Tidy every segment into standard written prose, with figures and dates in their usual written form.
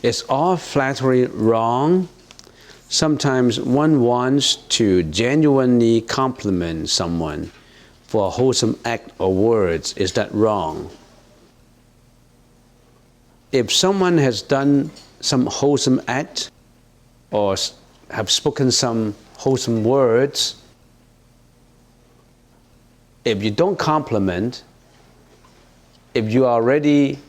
Is all flattery wrong? Sometimes one wants to genuinely compliment someone for a wholesome act or words. Is that wrong? If someone has done some wholesome act or have spoken some wholesome words, if you don't compliment, if you are already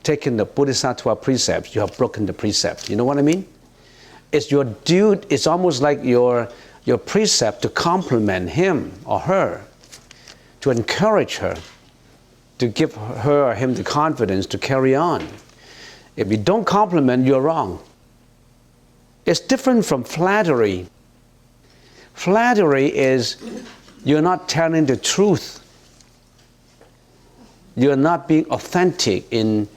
taken the Bodhisattva precepts, you have broken the precepts. You know what I mean? It's your duty, it's almost like your precept to compliment him or her, to encourage her, to give her or him the confidence to carry on. If you don't compliment, you're wrong. It's different from flattery. Flattery is you're not telling the truth. You're not being authentic in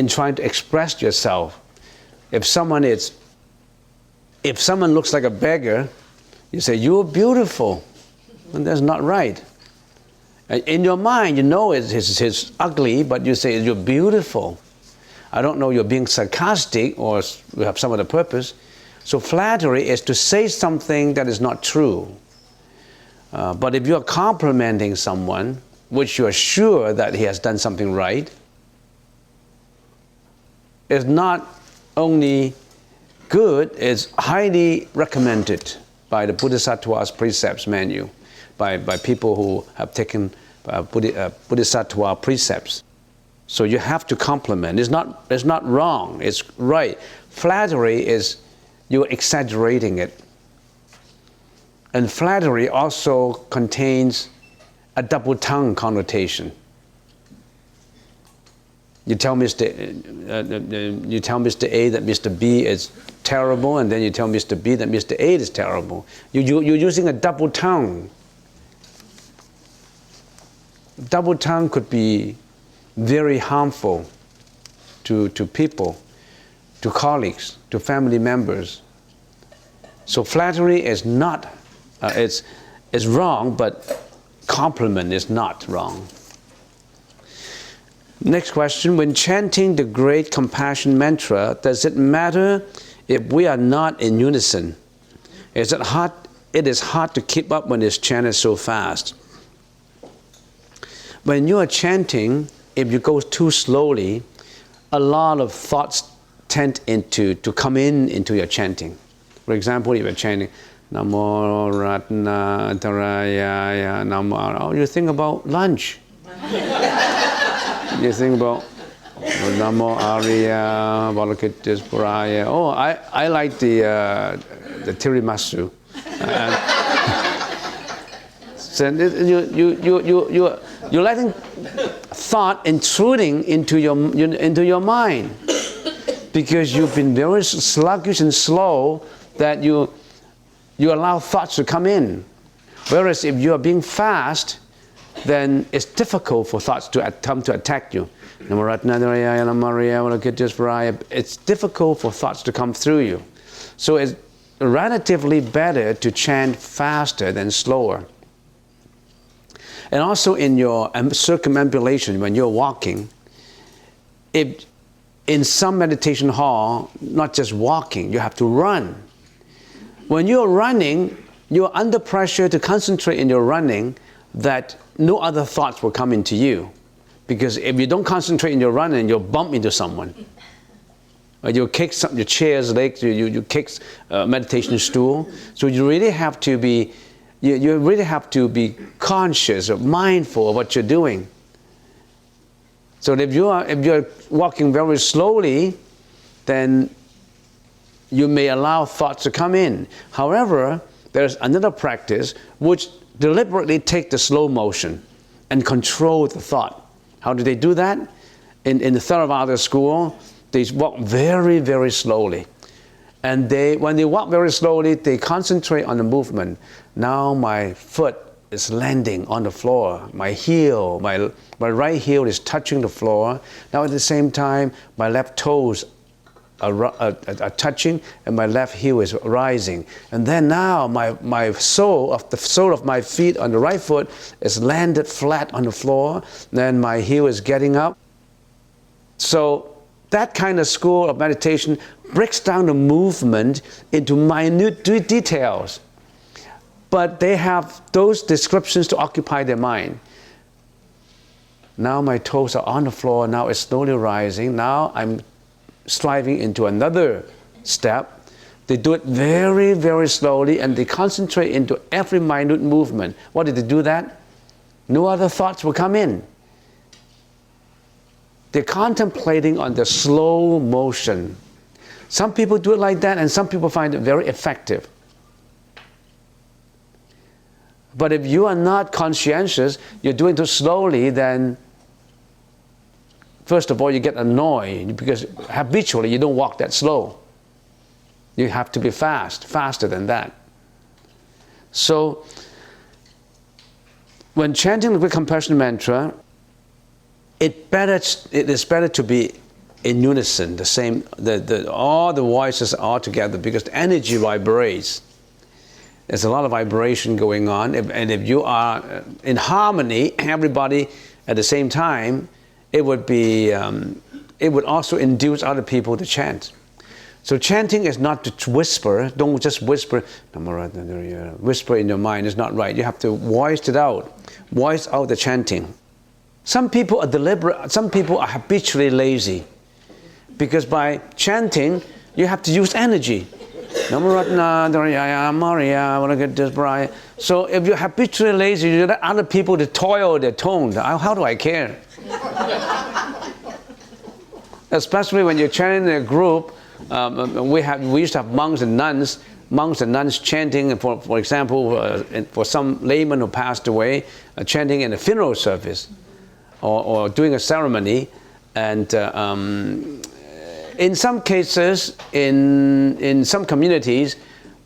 trying to express yourself. If someone looks like a beggar, you say, "You're beautiful," and that's not right. In your mind, you know it's ugly, but you say, "You're beautiful." I don't know, you're being sarcastic or you have some other purpose. So flattery is to say something that is not true. But if you're complimenting someone, which you're sure that he has done something right, it's not only good, it's highly recommended by the Bodhisattva's precepts manual, by people who have taken Bodhisattva precepts. So you have to compliment. It's not wrong, it's right. Flattery is you're exaggerating it. And flattery also contains a double tongue connotation. You tell Mr. A that Mr. B is terrible, and then you tell Mr. B that Mr. A is terrible. You're using a double tongue. Double tongue could be very harmful to people, to colleagues, to family members. So flattery is not, it's wrong, but compliment is not wrong. Next question, when chanting the great compassion mantra, does it matter if we are not in unison? It is hard to keep up when it's chanted so fast. When you are chanting, if you go too slowly, a lot of thoughts tend to come into your chanting. For example, if you're chanting, Namo Ratna Taraya Namo, oh, you think about lunch. You think about Namo Arya Valakitis Puraya. Oh, I like the tiramisu. So you're letting thought intruding into your mind because you've been very sluggish and slow that you allow thoughts to come in. Whereas if you are being fast, then it's difficult for thoughts to attempt to attack you. It's difficult for thoughts to come through you. So it's relatively better to chant faster than slower. And also in your circumambulation, when you're walking, if in some meditation hall, not just walking, you have to run. When you're running, you're under pressure to concentrate in your running that no other thoughts will come into you. Because if you don't concentrate in your running, you'll bump into someone. Or you'll kick your chair's legs, you kick a meditation stool. So you really have to be conscious or mindful of what you're doing. So if you're walking very slowly, then you may allow thoughts to come in. However, there's another practice which deliberately take the slow motion and control the thought. How do they do that? In the Theravada school, they walk very, very slowly. And when they walk very slowly, they concentrate on the movement. Now my foot is landing on the floor. My heel, my right heel is touching the floor. Now at the same time, my left toes are touching and my left heel is rising. And then now the sole of my feet on the right foot is landed flat on the floor. Then my heel is getting up. So that kind of school of meditation breaks down the movement into minute details. But they have those descriptions to occupy their mind. Now my toes are on the floor, now it's slowly rising, now I'm striving into another step. They do it very, very slowly, and they concentrate into every minute movement. Why did they do that? No other thoughts will come in. They're contemplating on the slow motion. Some people do it like that, and some people find it very effective. But if you are not conscientious, you're doing it slowly, then first of all, you get annoyed because habitually you don't walk that slow. You have to be faster than that. So, when chanting the Great Compassion Mantra, it is better to be in unison, the same, all the voices are together, because the energy vibrates. There's a lot of vibration going on, and if you are in harmony, everybody at the same time, it would also induce other people to chant. So chanting is not to whisper. Don't just whisper in your mind. It's not right. You have to voice it out. Voice out the chanting. Some people are deliberate. Some people are habitually lazy, because by chanting you have to use energy. So if you're habitually lazy, you let other people to toil their tone. How do I care? Especially when you're chanting in a group. We used to have monks and nuns chanting, for example, for some layman who passed away, chanting in a funeral service or doing a ceremony. And in some cases, in some communities,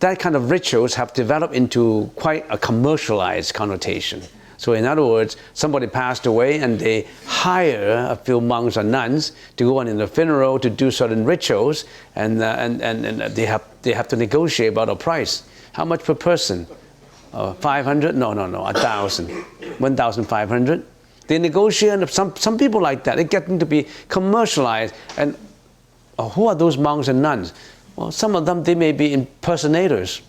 that kind of rituals have developed into quite a commercialized connotation. So in other words, somebody passed away and they hire a few monks or nuns to go on in the funeral to do certain rituals, and they have to negotiate about a price. How much per person? 500? No, 1,000. 1,500. They negotiate, and some people like that. It's getting to be commercialized. And who are those monks and nuns? Well, some of them, they may be impersonators.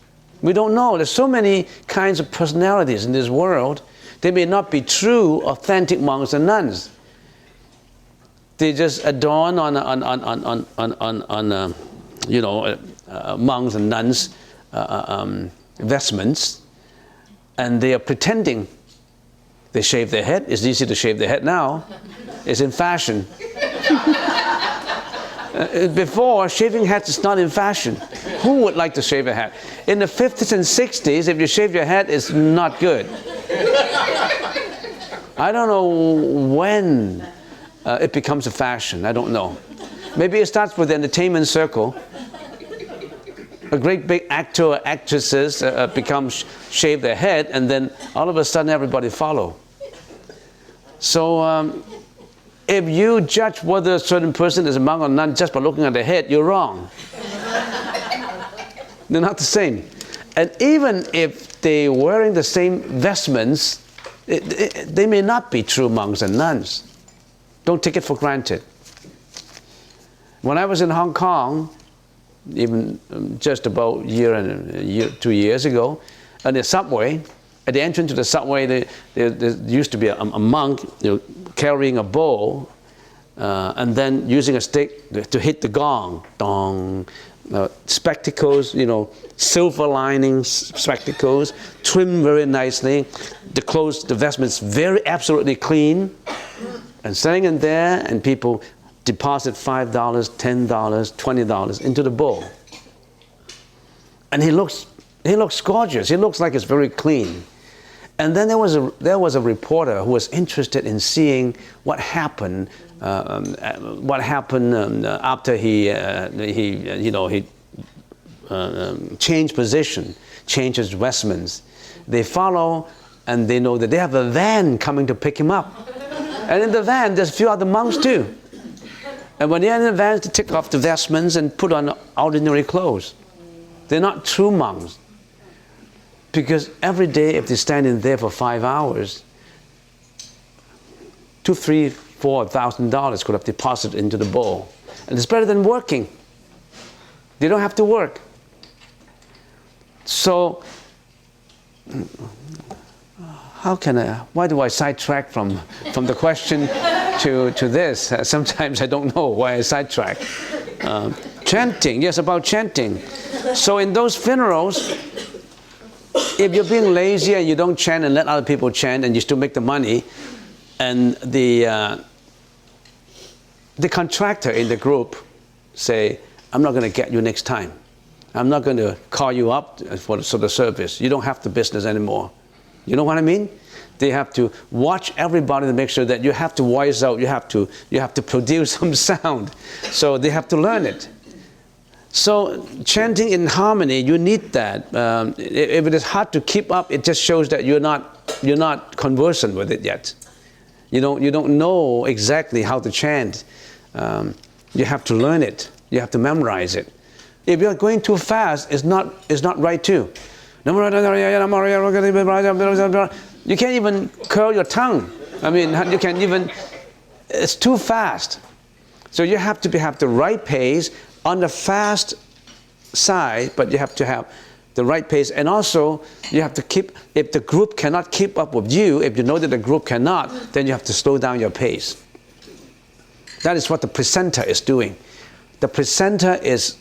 We don't know. There's so many kinds of personalities in this world. They may not be true, authentic monks and nuns. They just adorn on monks and nuns vestments, and they are pretending. They shave their head. It's easy to shave their head now. It's in fashion. Before, shaving heads is not in fashion. Who would like to shave a head? In the 50s and 60s, if you shave your head, it's not good. I don't know when it becomes a fashion. I don't know. Maybe it starts with the entertainment circle. A great big actor or actresses shave their head, and then all of a sudden everybody follow. So if you judge whether a certain person is a monk or not just by looking at the head, you're wrong. They're not the same. And even if they're wearing the same vestments, they may not be true monks and nuns. Don't take it for granted. When I was in Hong Kong, even just about 2 years ago, at the subway, at the entrance to the subway, there used to be a monk carrying a bowl and then using a stick to hit the gong. Dong. Spectacles, silver lining spectacles, trimmed very nicely. The clothes, the vestments, very absolutely clean. And standing in there, and people deposit $5, $10, $20 into the bowl. And he looks gorgeous. He looks like it's very clean. And then there was a reporter who was interested in seeing what happened. After he changed position, changed his vestments. They follow, and they know that they have a van coming to pick him up. And in the van, there's a few other monks too. And when they're in the van, they take off the vestments and put on ordinary clothes. They're not true monks. Because every day, if they stand in there for 5 hours, 2, 3, $4,000 could have deposited into the bowl. And it's better than working. They don't have to work. So, why do I sidetrack from the question to this? Sometimes I don't know why I sidetrack. Chanting, yes, about chanting. So in those funerals, if you're being lazy and you don't chant and let other people chant and you still make the money, and the contractor in the group say, I'm not going to get you next time. I'm not going to call you up for the service. You don't have the business anymore. You know what I mean? They have to watch everybody to make sure that you have to voice out, you have to produce some sound. So they have to learn it. So chanting in harmony, you need that. If it is hard to keep up, it just shows that you're not conversant with it yet. You don't know exactly how to chant. You have to learn it. You have to memorize it. If you're going too fast, it's not right too. You can't even curl your tongue. I mean, you can't even. It's too fast. So you have to have the right pace on the fast side, but you have to have the right pace. And also, you have to keep, if the group cannot keep up with you, if you know that the group cannot, then you have to slow down your pace. That is what the presenter is doing. The presenter is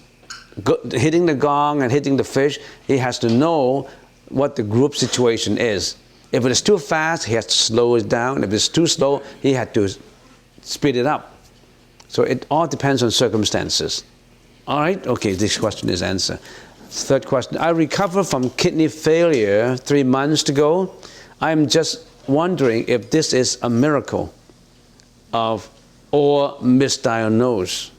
hitting the gong and hitting the fish. He has to know what the group situation is. If it is too fast, he has to slow it down. If it's too slow, he had to speed it up. So it all depends on circumstances. All right? Okay, this question is answered. Third question. I recovered from kidney failure 3 months ago. I'm just wondering if this is a miracle or misdiagnosed.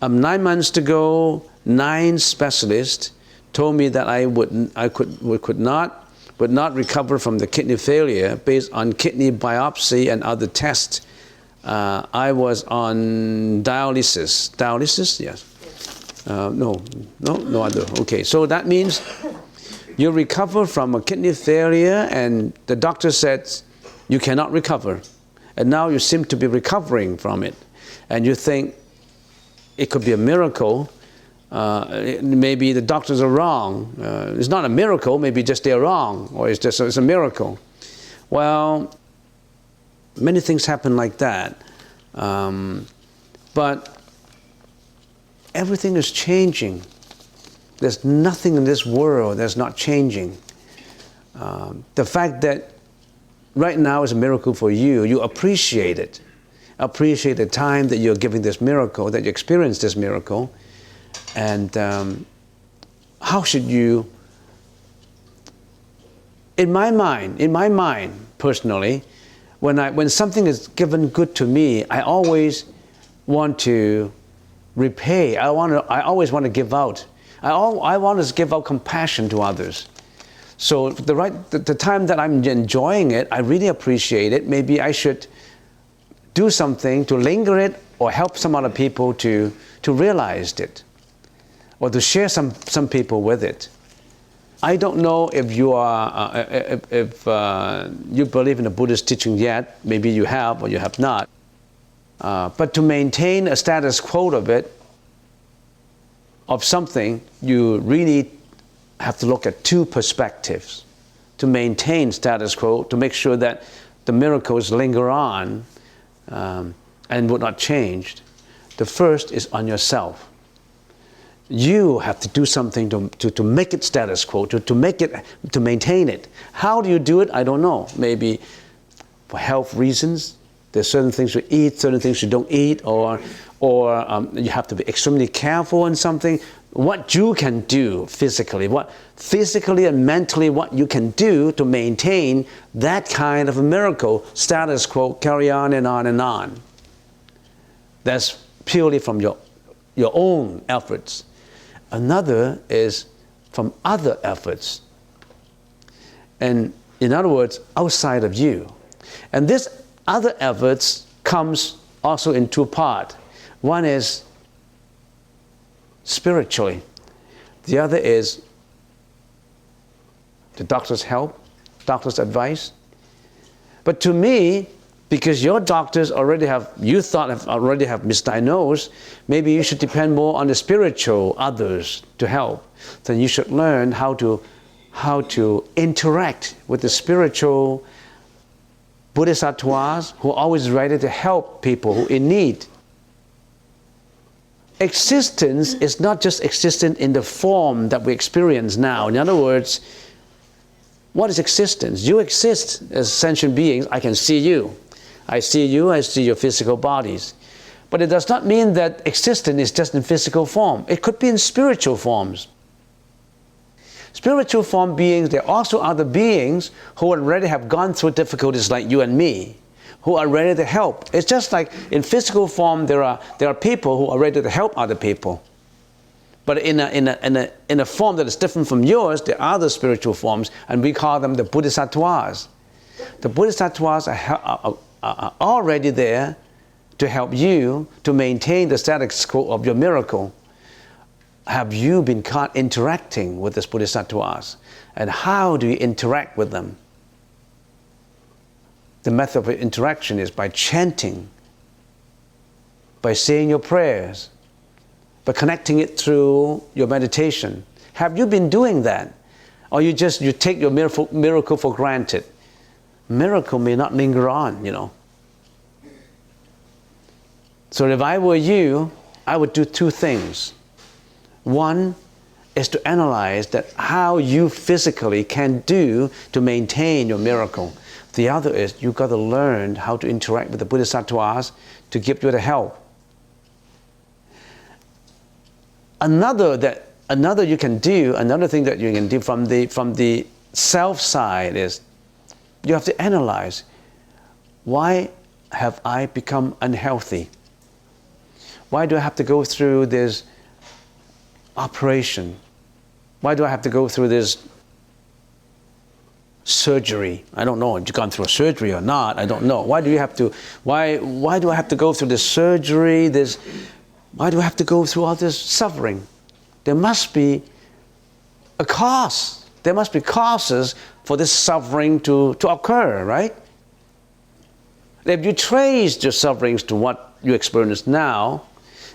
9 months ago, 9 specialists told me that I would not recover from the kidney failure based on kidney biopsy and other tests. I was on dialysis. Dialysis? Yes. No other. Okay, so that means you recover from a kidney failure and the doctor said you cannot recover. And now you seem to be recovering from it. And you think it could be a miracle. Maybe the doctors are wrong. It's not a miracle, maybe just they're wrong, or it's a miracle. Well, many things happen like that. But everything is changing. There's nothing in this world that's not changing. The fact that right now is a miracle for you, you appreciate it. Appreciate the time that you're giving this miracle, that you experience this miracle. And how should you, in my mind personally, when something is given good to me, I always want to repay. I always want to give out. I want to give out compassion to others. So the time that I'm enjoying it, I really appreciate it. Maybe I should do something to linger it or help some other people to realize it, or to share some people with it. I don't know if you you believe in the Buddhist teaching yet. Maybe you have or you have not. But to maintain a status quo of something, you really have to look at 2 perspectives. To maintain status quo, to make sure that the miracles linger on and would not change. The first is on yourself. You have to do something to make it status quo, to maintain it. How do you do it? I don't know. Maybe for health reasons. There's certain things you eat, certain things you don't eat, or you have to be extremely careful on something. What you can do physically, and mentally what you can do to maintain that kind of a miracle, status quo, carry on and on and on. That's purely from your own efforts. Another is from other efforts. And in other words, outside of you. And this other efforts comes also in 2 parts. One is spiritually. The other is the doctor's help, doctor's advice. But to me, because your doctors already have, you thought already have misdiagnosed, maybe you should depend more on the spiritual others to help. Then you should learn how to interact with the spiritual bodhisattvas who are always ready to help people who are in need. Existence is not just existence in the form that we experience now. In other words, what is existence? You exist as sentient beings. I can see you. I see you, I see your physical bodies. But it does not mean that existence is just in physical form. It could be in spiritual forms. Spiritual form beings, there are also other beings who already have gone through difficulties like you and me, who are ready to help. It's just like in physical form, there are people who are ready to help other people. But in a form that is different from yours, there are other spiritual forms, and we call them the bodhisattvas. The bodhisattvas are already there to help you to maintain the status quo of your miracle. Have you been caught interacting with these bodhisattvas? And how do you interact with them? The method of interaction is by chanting, by saying your prayers, by connecting it through your meditation. Have you been doing that? Or you take your miracle for granted? Miracle may not linger on, you know. So if I were you, I would do two things. One is to analyze that how you physically can do to maintain your miracle. The other is you've got to learn how to interact with the bodhisattvas to give you the help. Another thing you can do from the self side is you have to analyze, why have I become unhealthy? Why do I have to go through this operation? Why do I have to go through this surgery? I don't know if you've gone through a surgery or not. I don't know. Why do I have to go through this surgery? Why do I have to go through all this suffering? There must be a cause. There must be causes for this suffering to occur, right? If you trace your sufferings to what you experience now,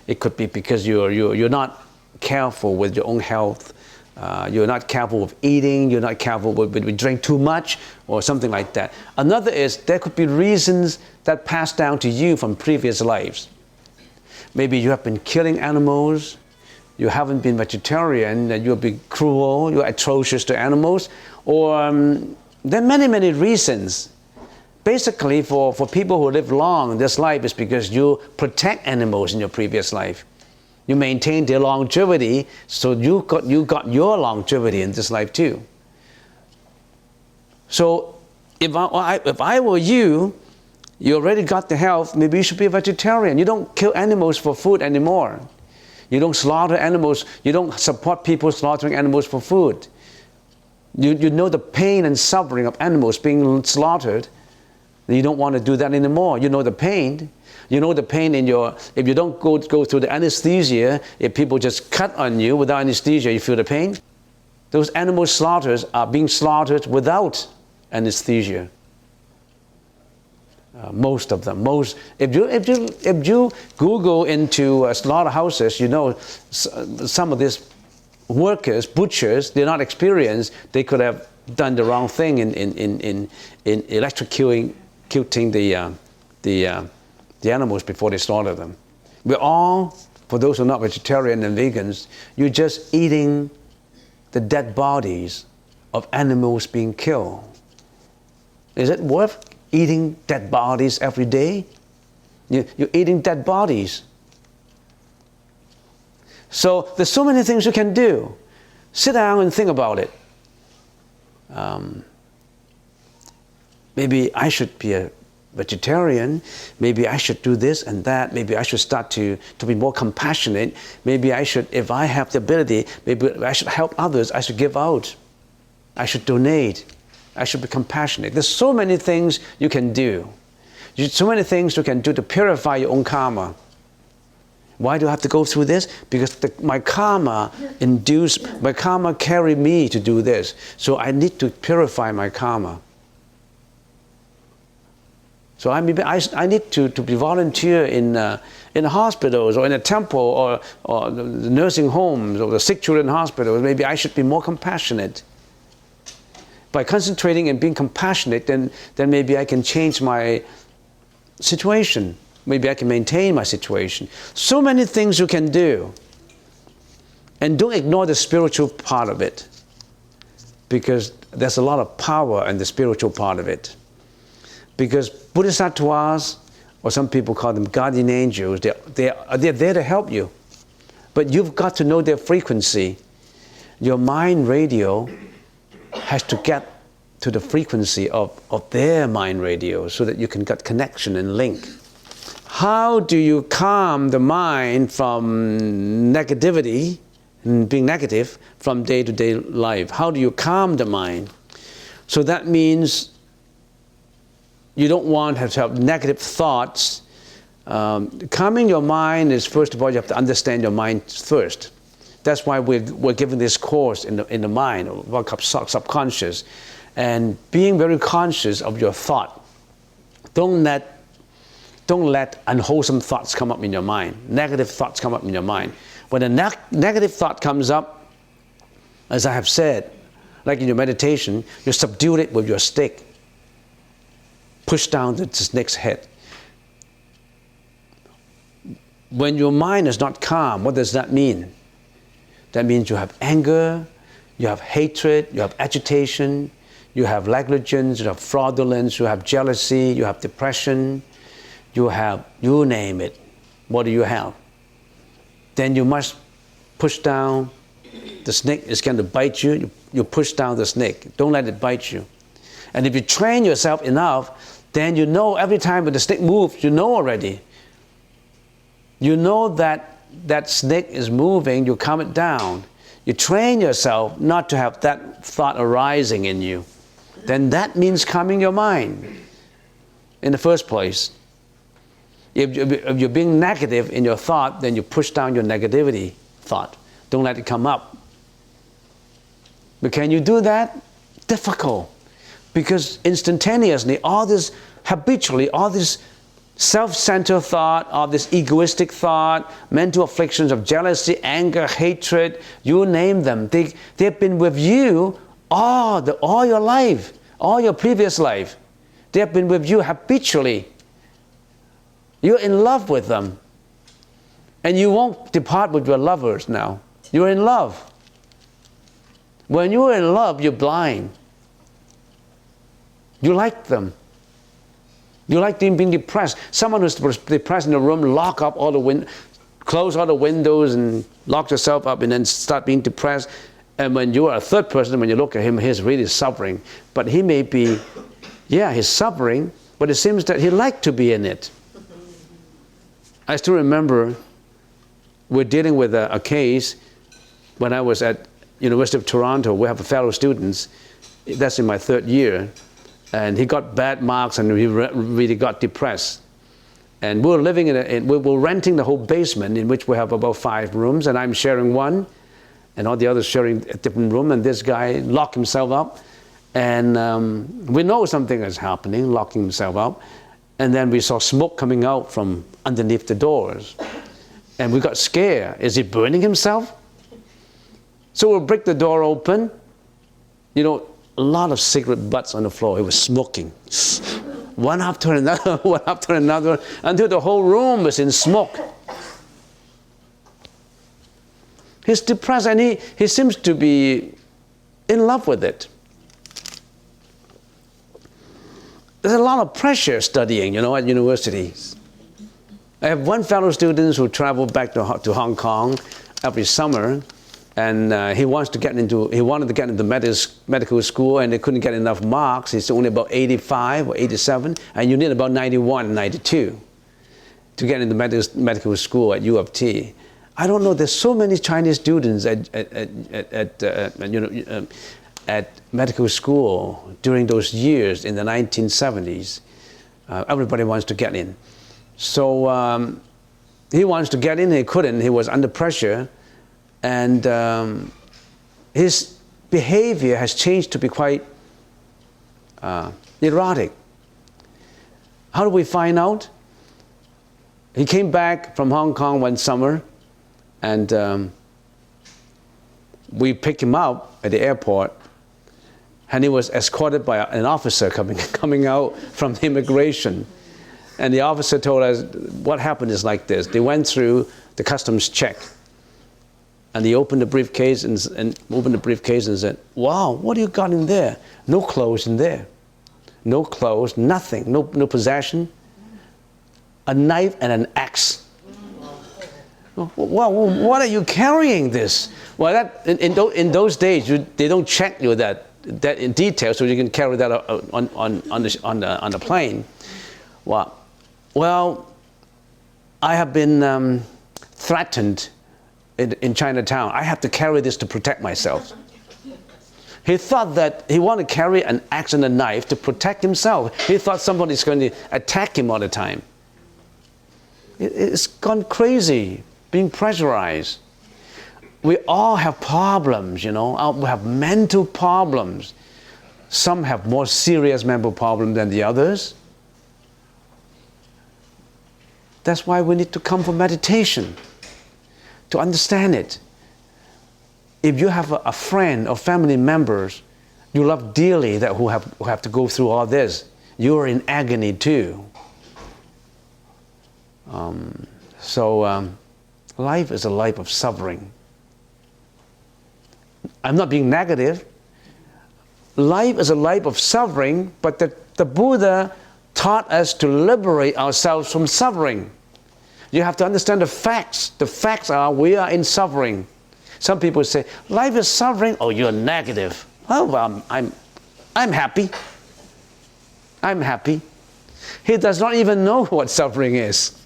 it could be because you're not careful with your own health. You're not careful with eating. You're not careful with drink too much or something like that. Another is there could be reasons that pass down to you from previous lives. Maybe you have been killing animals. You haven't been vegetarian. And you've been cruel. You're atrocious to animals. Or there are many, many reasons. Basically, for people who live long in this life, is because you protect animals in your previous life. You maintain their longevity, so you got your longevity in this life too. So if I were you, you already got the health, maybe you should be a vegetarian. You don't kill animals for food anymore. You don't slaughter animals. You don't support people slaughtering animals for food. You know the pain and suffering of animals being slaughtered. You don't want to do that anymore. You know the pain. You know the pain if you don't go through the anesthesia, if people just cut on you without anesthesia, you feel the pain. Those animal slaughters are being slaughtered without anesthesia. Most of them. If you Google into slaughterhouses, you know some of these workers, butchers, they're not experienced. They could have done the wrong thing in electrocuting the animals before they slaughter them. We're all, for those who are not vegetarian and vegans, you're just eating the dead bodies of animals being killed. Is it worth eating dead bodies every day? You're eating dead bodies. So there's so many things you can do. Sit down and think about it. Maybe I should be a vegetarian. Maybe I should do this and that. Maybe I should start to be more compassionate. Maybe I should, if I have the ability, maybe I should help others. I should give out. I should donate. I should be compassionate. There's so many things you can do. So many things you can do to purify your own karma. Why do I have to go through this? Because my karma carried me to do this. So I need to purify my karma. So I need to be volunteer in hospitals or in a temple or the nursing homes or the sick children hospitals. Maybe I should be more compassionate. By concentrating and being compassionate, then maybe I can change my situation. Maybe I can maintain my situation. So many things you can do. And don't ignore the spiritual part of it, because there's a lot of power in the spiritual part of it. Because bodhisattvas, or some people call them guardian angels, they're there to help you. But you've got to know their frequency. Your mind radio has to get to the frequency of their mind radio so that you can get connection and link. How do you calm the mind from negativity and being negative from day-to-day life? How do you calm the mind? So that means you don't want to have negative thoughts. Calming your mind is, first of all, you have to understand your mind first. That's why we're given this course in the mind, about subconscious, and being very conscious of your thought. Don't let unwholesome thoughts come up in your mind, negative thoughts come up in your mind. When a negative thought comes up, as I have said, like in your meditation, you subdue it with your stick. Push down the snake's head. When your mind is not calm, what does that mean? That means you have anger, you have hatred, you have agitation, you have negligence, you have fraudulence, you have jealousy, you have depression, you have, you name it. What do you have? Then you must push down. The snake is going to bite you. You push down the snake. Don't let it bite you. And if you train yourself enough, then you know every time when the snake moves, you know already. You know that that snake is moving, you calm it down. You train yourself not to have that thought arising in you. Then that means calming your mind in the first place. If you're being negative in your thought, then you push down your negativity thought. Don't let it come up. But can you do that? Difficult. Because instantaneously, habitually, all this self-centered thought, all this egoistic thought, mental afflictions of jealousy, anger, hatred, you name them, they've been with you all your life, all your previous life. They have been with you habitually. You're in love with them. And you won't depart with your lovers now. You're in love. When you're in love, you're blind. You like them. You like them being depressed. Someone who's depressed in the room, close all the windows and lock yourself up and then start being depressed. And when you are a third person, when you look at him, he's really suffering. But he may be, he's suffering, but it seems that he liked to be in it. I still remember we're dealing with a case when I was at University of Toronto. We have fellow students. That's in my third year. And he got bad marks and he really got depressed. And we were living we were renting the whole basement, in which we have about 5 rooms, and I'm sharing one, and all the others sharing a different room, and this guy locked himself up. And we know something is happening, locking himself up. And then we saw smoke coming out from underneath the doors. And we got scared. Is he burning himself? So we'll break the door open. A lot of cigarette butts on the floor. He was smoking. One after another, one after another, until the whole room was in smoke. He's depressed and he seems to be in love with it. There's a lot of pressure studying, at universities. I have one fellow student who traveled back to Hong Kong every summer, and he wanted to get into medical school, and they couldn't get enough marks. He's only about 85 or 87, and you need about 91, 92 to get into medical school at U of T. I don't know. There's so many Chinese students at medical school during those years in the 1970s. Everybody wants to get in. So he wants to get in, he couldn't. He was under pressure. And his behavior has changed to be quite erratic. How do we find out? He came back from Hong Kong one summer, and we picked him up at the airport, and he was escorted by an officer coming out from the immigration. And the officer told us what happened is like this. They went through the customs check, and they opened the briefcase and said, "Wow, what do you got in there?" No clothes in there. No clothes, nothing, no possession. A knife and an axe. Well, what are you carrying this? Well, that in those days they don't check you that in detail, so you can carry that on the plane. Well, I have been threatened in Chinatown. I have to carry this to protect myself. He thought that he wanted to carry an axe and a knife to protect himself. He thought somebody's going to attack him all the time. It's gone crazy, being pressurized. We all have problems, you know. We have mental problems. Some have more serious mental problems than the others. That's why we need to come for meditation, to understand it. If you have a friend or family members you love dearly who have to go through all this, you are in agony too. Life is a life of suffering. I'm not being negative. Life is a life of suffering, but the Buddha taught us to liberate ourselves from suffering. You have to understand the facts. The facts are we are in suffering. Some people say, life is suffering. Oh, you're negative. Oh, well, I'm happy. I'm happy. He does not even know what suffering is.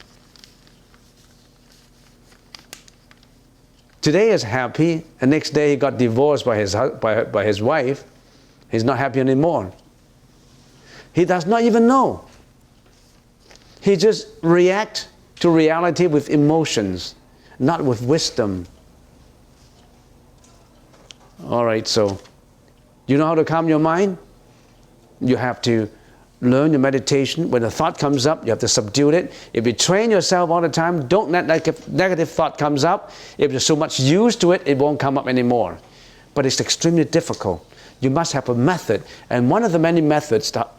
Today is happy, and next day he got divorced by his wife. He's not happy anymore. He does not even know. He just reacts to reality with emotions, not with wisdom. All right, so you know how to calm your mind? You have to learn your meditation. When a thought comes up, you have to subdue it. If you train yourself all the time, don't let negative thought comes up. If you're so much used to it, it won't come up anymore. But it's extremely difficult. You must have a method. And one of the many methods that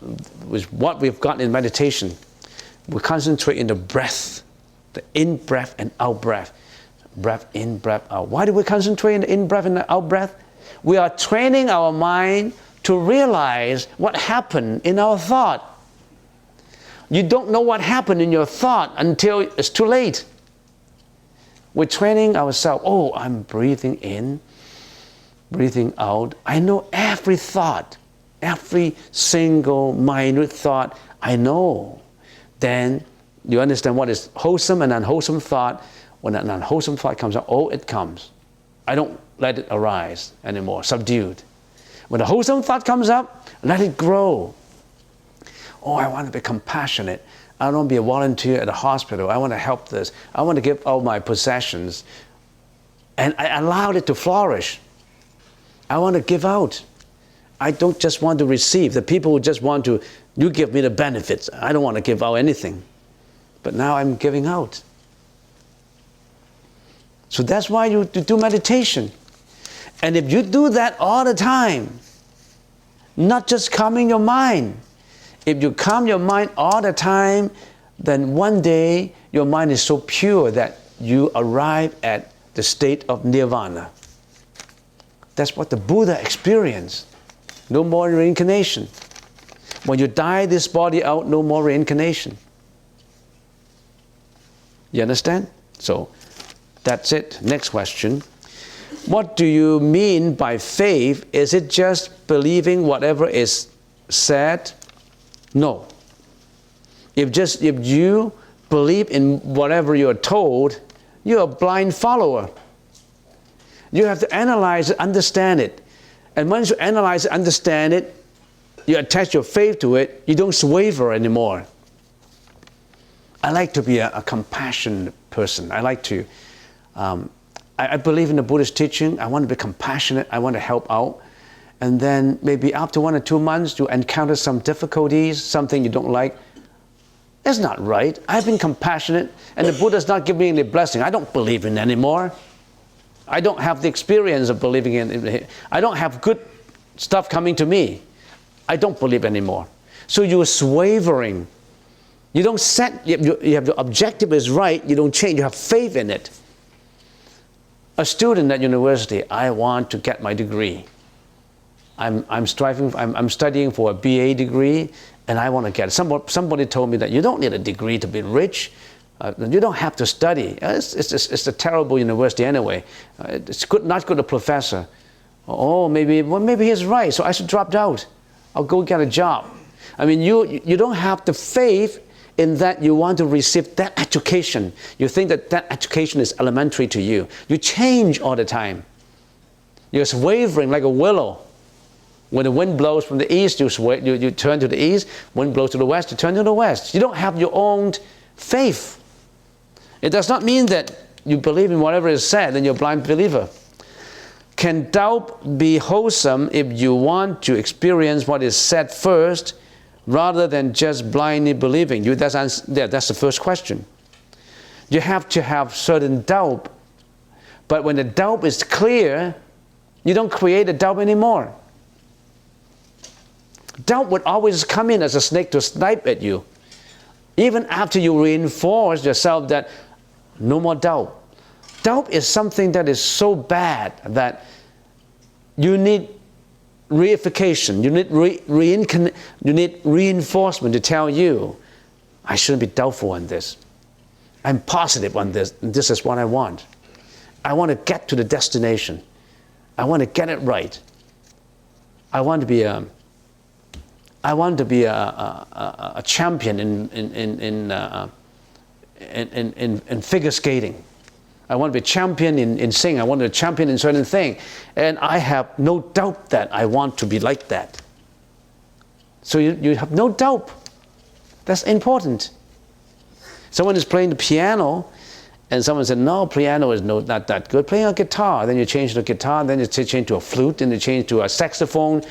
was what we've got in meditation. We concentrate in the breath, the in-breath and out-breath. Breath in, breath out. Why do we concentrate in the in-breath and the out-breath? We are training our mind to realize what happened in our thought. You don't know what happened in your thought until it's too late. We're training ourselves. Oh, I'm breathing in, breathing out. I know every thought, every single minute thought, I know. Then you understand what is wholesome and unwholesome thought. When an unwholesome thought comes out, oh, it comes. I don't let it arise anymore, subdued. When a wholesome thought comes up, let it grow. Oh, I want to be compassionate. I don't want to be a volunteer at a hospital. I want to help this. I want to give all my possessions. And I allowed it to flourish. I want to give out. I don't just want to receive. The people who just want to, you give me the benefits. I don't want to give out anything. But now I'm giving out. So that's why you do meditation. And if you do that all the time, not just calming your mind, if you calm your mind all the time, then one day your mind is so pure that you arrive at the state of nirvana. That's what the Buddha experienced. No more reincarnation. When you die this body out, no more reincarnation. You understand? So that's it. Next question. What do you mean by faith? Is it just believing whatever is said? No. If you believe in whatever you're told, you're a blind follower. You have to analyze it, understand it. And once you analyze it, understand it, you attach your faith to it, you don't waver anymore. I like to be a compassionate person. I like to, I believe in the Buddhist teaching. I want to be compassionate. I want to help out. And then maybe after 1 or 2 months, you encounter some difficulties, something you don't like. It's not right. I've been compassionate, and the Buddha's not giving me any blessing. I don't believe in it anymore. I don't have the experience of believing in it. I don't have good stuff coming to me. I don't believe anymore. So you're wavering. You don't set, you have the objective is right, you don't change, you have faith in it. A student at university, I want to get my degree. I'm studying for a BA degree, and I want to get it. Somebody told me that you don't need a degree to be rich. You don't have to study. It's a terrible university anyway. It's good, not good a professor. Oh, maybe he's right, so I should drop out. I'll go get a job. I mean, you don't have the faith in that you want to receive that education. You think that education is elementary to you. You change all the time. You're wavering like a willow. When the wind blows from the east, you turn to the east. Wind blows to the west, you turn to the west. You don't have your own faith. It does not mean that you believe in whatever is said and you're a blind believer. Can doubt be wholesome if you want to experience what is said first, rather than just blindly believing? That's the first question. You have to have certain doubt, but when the doubt is clear, you don't create a doubt anymore. Doubt would always come in as a snake to snipe at you, even after you reinforce yourself that no more doubt. Doubt is something that is so bad that you need reification, you need reinforcement to tell you, I shouldn't be doubtful on this. I'm positive on this, and this is what I want. I want to get to the destination. I want to get it right. I want to be a champion in figure skating. I want to be a champion in singing. I want to be a champion in certain thing. And I have no doubt that I want to be like that. So you have no doubt. That's important. Someone is playing the piano, and someone said, no, piano is not that good. Playing a guitar, then you change the guitar, then you change to a flute, then you change to a saxophone.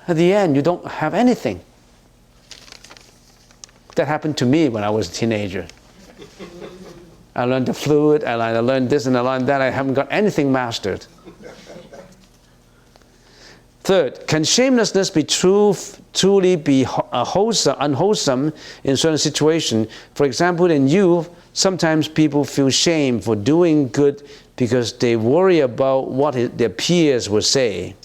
At the end, you don't have anything. That happened to me when I was a teenager. I learned the flute, I learned this and I learned that. I haven't got anything mastered. Third, can shamelessness be truly be unwholesome in certain situations? For example, in youth, sometimes people feel shame for doing good because they worry about what their peers will say.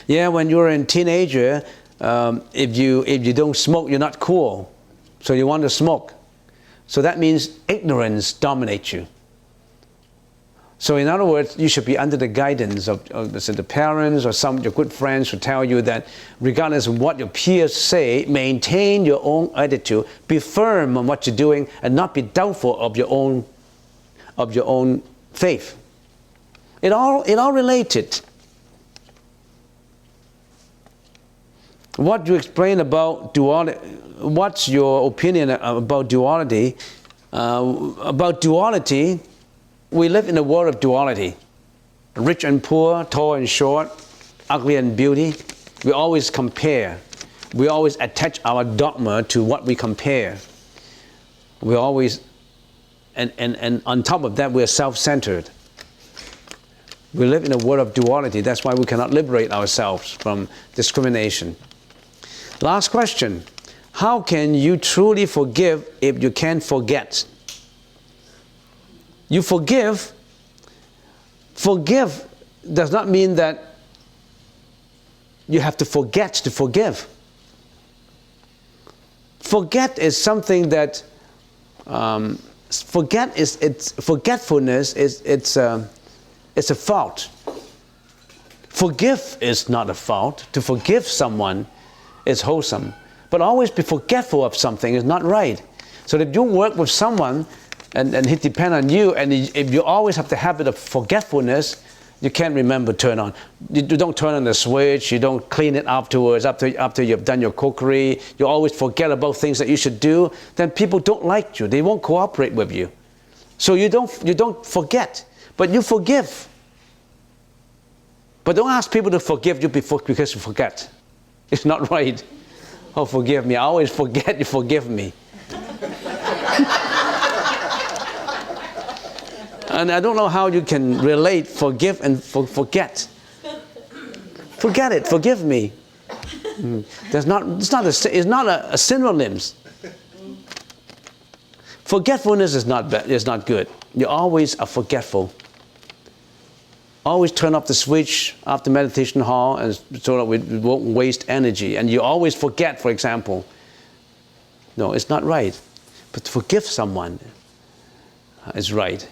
Yeah, when you're a teenager, if you don't smoke, you're not cool. So you want to smoke. So that means ignorance dominates you. So in other words, you should be under the guidance of the parents or some of your good friends who tell you that regardless of what your peers say, maintain your own attitude, be firm on what you're doing, and not be doubtful of your own faith. It all related. What you explain about duality, what's your opinion about duality? About duality, we live in a world of duality. Rich and poor, tall and short, ugly and beauty. We always compare. We always attach our dogma to what we compare. We always, and on top of that, we're self-centered. We live in a world of duality. That's why we cannot liberate ourselves from discrimination. Last question. How can you truly forgive if you can't forget? You forgive. Forgive does not mean that you have to forget to forgive. Forget is something that forgetfulness is a fault. Forgive is not a fault. To forgive someone is wholesome. But always be forgetful of something is not right. So if you work with someone and he depends on you, and if you always have the habit of forgetfulness, you can't remember turn on. You don't turn on the switch, you don't clean it afterwards, after you've done your cookery, you always forget about things that you should do, then people don't like you, they won't cooperate with you. So you don't forget, but you forgive. But don't ask people to forgive you because you forget. It's not right. Oh, forgive me. I always forget, you forgive me. And I don't know how you can relate forgive and forget. Forget it, forgive me. It's not a synonyms. Forgetfulness is not good. You always are forgetful. Always turn off the switch after meditation hall and so that we won't waste energy. And you always forget, for example. No, it's not right. But to forgive someone is right.